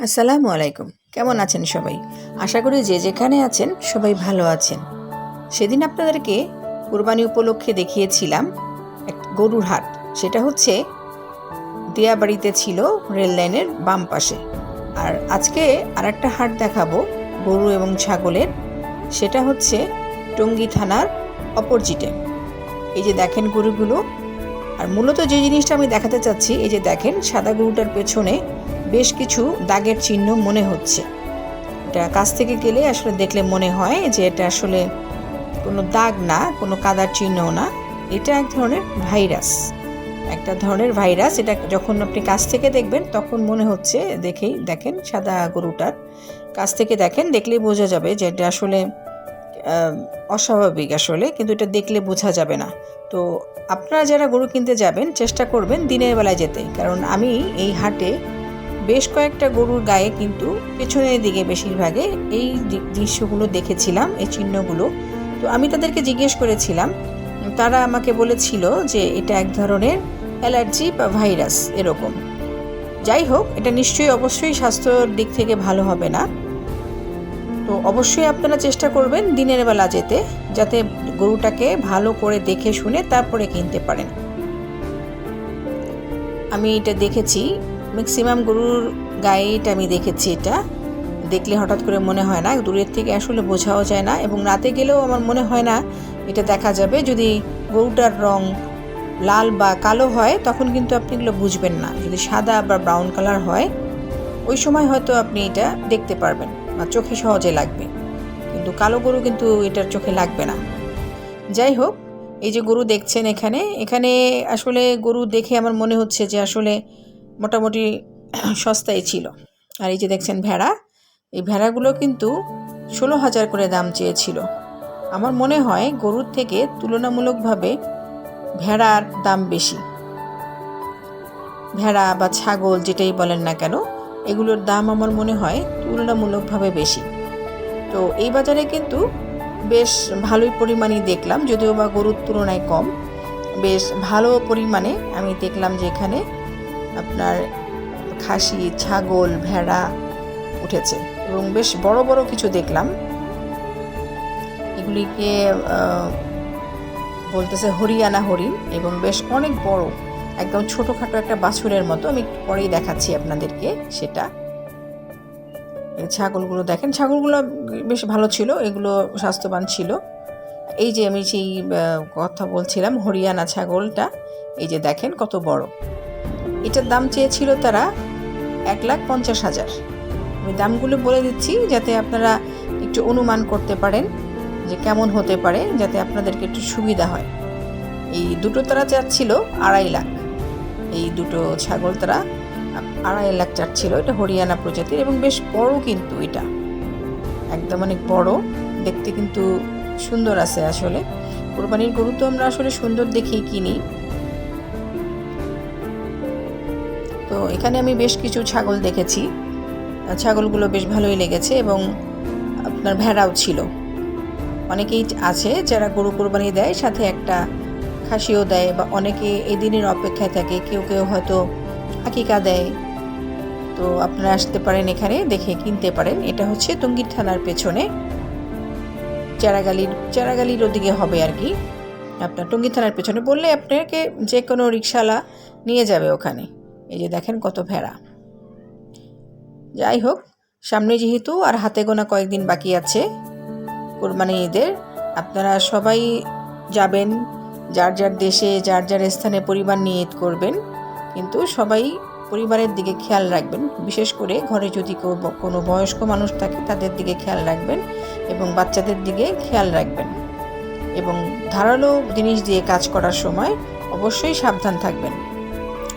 আসসালামু আলাইকুম। কেমন আছেন সবাই? আশা করি যে যেখানে আছেন সবাই ভালো আছেন। সেদিন আপনাদেরকে কুরবানি উপলক্ষে দেখিয়েছিলাম এক গরুর হাট। সেটা হচ্ছে দিয়াবাড়িতে ছিল, রেল লাইনের বাম পাশে। আর আজকে আরেকটা হাট দেখাবো গরু এবং ছাগলের। সেটা হচ্ছে টঙ্গী থানার অপোজিটে। এই যে দেখেন গরুগুলো। আর মূলত যে জিনিসটা আমি দেখাতে চাচ্ছি, এই যে দেখেন সাদা গরুটার পেছনে বেশ কিছু দাগের চিহ্ন মনে হচ্ছে। এটা কাছ থেকে গেলে আসলে দেখলে মনে হয় যে এটা আসলে কোনো দাগ না, কোনো কাদার চিহ্নও না। এটা এক ধরনের ভাইরাস, একটা ধরনের ভাইরাস। এটা যখন আপনি কাছ থেকে দেখবেন তখন মনে হচ্ছে, দেখেই দেখেন সাদা গরুটার কাছ থেকে দেখেন, দেখলেই বোঝা যাবে যে এটা আসলে অস্বাভাবিক আসলে, কিন্তু এটা দেখলে বোঝা যাবে না। তো আপনারা যারা গরু কিনতে যাবেন চেষ্টা করবেন দিনের বেলায় যেতে, কারণ আমি এই হাটে বেশ কয়েকটা গরুর গায়ে কিন্তু পেছনের দিকে বেশিরভাগে এই দৃশ্যগুলো দেখেছিলাম, এই চিহ্নগুলো। তো আমি তাদেরকে জিজ্ঞেস করেছিলাম, তারা আমাকে বলেছিল যে এটা এক ধরনের অ্যালার্জি বা ভাইরাস এরকম। যাই হোক, এটা নিশ্চয়ই অবশ্যই স্বাস্থ্যর দিক থেকে ভালো হবে না। তো অবশ্যই আপনারা চেষ্টা করবেন দিনের বেলা যেতে, যাতে গরুটাকে ভালো করে দেখে শুনে তারপরে কিনতে পারেন। আমি এটা দেখেছি ম্যাক্সিমাম গরুর গায়ে, এটা আমি দেখেছি। এটা দেখলে হঠাৎ করে মনে হয় না, দূরের থেকে আসলে বোঝাও যায় না, এবং রাতে গেলেও আমার মনে হয় না এটা দেখা যাবে। যদি গরুটার রং লাল বা কালো হয় তখন কিন্তু আপনি এগুলো বুঝবেন না। যদি সাদা বা ব্রাউন কালার হয় ওই সময় হয়তো আপনি এটা দেখতে পারবেন বা চোখে সহজে লাগবে, কিন্তু কালো গরু কিন্তু এটার চোখে লাগবে না। যাই হোক, এই যে গরু দেখছেন এখানে এখানে আসলে গরু দেখে আমার মনে হচ্ছে যে আসলে মোটামুটি সস্তায় ছিল। আর এই যে দেখছেন ভেড়া, এই ভেড়াগুলো কিন্তু 16,000 করে দাম চেয়েছিল। আমার মনে হয় গরুর থেকে তুলনামূলকভাবে ভেড়ার দাম বেশি। ভেড়া বা ছাগল যেটাই বলেন না কেন, এগুলোর দাম আমার মনে হয় তুলনামূলকভাবে বেশি। তো এই বাজারে কিন্তু বেশ ভালোই পরিমাণেই দেখলাম, যদিও বা গরুর তুলনায় কম। বেশ ভালো পরিমাণে আমি দেখলাম যে এখানে আপনার খাসি, ছাগল, ভেড়া উঠেছে, এবং বেশ বড় বড় কিছু দেখলাম। এগুলিকে বলতেছে হরিয়ানা হরিণ, এবং বেশ অনেক বড়, একদম ছোটোখাটো একটা বাছুরের মতো। আমি একটু পরেই দেখাচ্ছি আপনাদেরকে সেটা। ছাগলগুলো দেখেন, ছাগলগুলো বেশ ভালো ছিল, এগুলো স্বাস্থ্যবান ছিল। এই যে আমি সেই কথা বলছিলাম, হরিয়ানা ছাগলটা এই যে দেখেন কত বড়। এটার দাম চেয়েছিল তারা 1,50,000। আমি দামগুলো বলে দিচ্ছি যাতে আপনারা একটু অনুমান করতে পারেন যে কেমন হতে পারে, যাতে আপনাদেরকে একটু সুবিধা হয়। এই দুটো তারা চাচ্ছিল 2.5 লাখ। এই দুটো ছাগল তারা 2.5 লাখ চাচ্ছিল। এটা হরিয়ানা প্রজাতির এবং বেশ বড়, কিন্তু এটা একদম অনেক বড়, দেখতে কিন্তু সুন্দর আছে। আসলে কোরবানির গরু তো আমরা আসলে সুন্দর দেখেই কিনি। তো এখানে আমি বেশ কিছু ছাগল দেখেছি, ছাগলগুলো বেশ ভালোই লেগেছে, এবং আপনার ভেড়াও ছিল। অনেকেই আছে যারা গরু কোরবানি দেয়, সাথে একটা খাসিও দেয়, বা অনেকে এই দিনের অপেক্ষায় থাকে, কেউ কেউ হয়তো আকিকা দেয়। তো আপনারা আসতে পারেন, এখানে দেখে কিনতে পারেন। এটা হচ্ছে টঙ্গী থানার পেছনে, চারাগালির ওদিকে হবে আর কি। আপনার টঙ্গী থানার পেছনে বললে আপনাকে যে কোনো রিক্সাওয়ালা নিয়ে যাবে ওখানে। এই যে দেখেন কত ভেড়া। যাই হোক, সামনে যেহেতু আর হাতে গোনা কয়েকদিন বাকি আছে কোরবানি ঈদের, আপনারা সবাই যাবেন যার যার দেশে, যার যার স্থানে পরিবার নিয়ে ঈদ করবেন, কিন্তু সবাই পরিবারের দিকে খেয়াল রাখবেন। বিশেষ করে ঘরে যদি কোনো বয়স্ক মানুষ থাকে তাদের দিকে খেয়াল রাখবেন, এবং বাচ্চাদের দিকে খেয়াল রাখবেন। এবং ধারালো জিনিস দিয়ে কাজ করার সময় অবশ্যই সাবধান থাকবেন।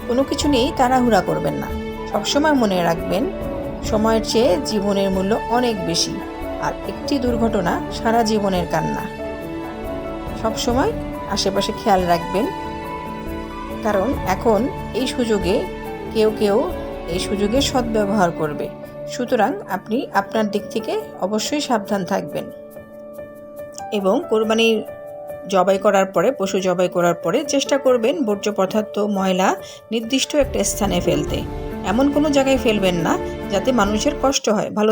কোনো কিছু নিয়েই তাড়াহুড়া করবেন না। সবসময় মনে রাখবেন, সময়ের চেয়ে জীবনের মূল্য অনেক বেশি, আর একটি দুর্ঘটনা সারা জীবনের কান্না। সবসময় আশেপাশে খেয়াল রাখবেন, কারণ এখন এই সুযোগে কেউ এই সুযোগের সদ্ব্যবহার করবে। সুতরাং আপনি আপনার দিক থেকে অবশ্যই সাবধান থাকবেন, এবং কোরবানির জবাই করার পরে, পশু জবাই করার পরে চেষ্টা করবেন বর্জ্য পদার্থ, ময়লা নির্দিষ্ট একটা স্থানে ফেলতে। এমন কোনো জায়গায় ফেলবেন না যাতে মানুষের কষ্ট হয়। ভালো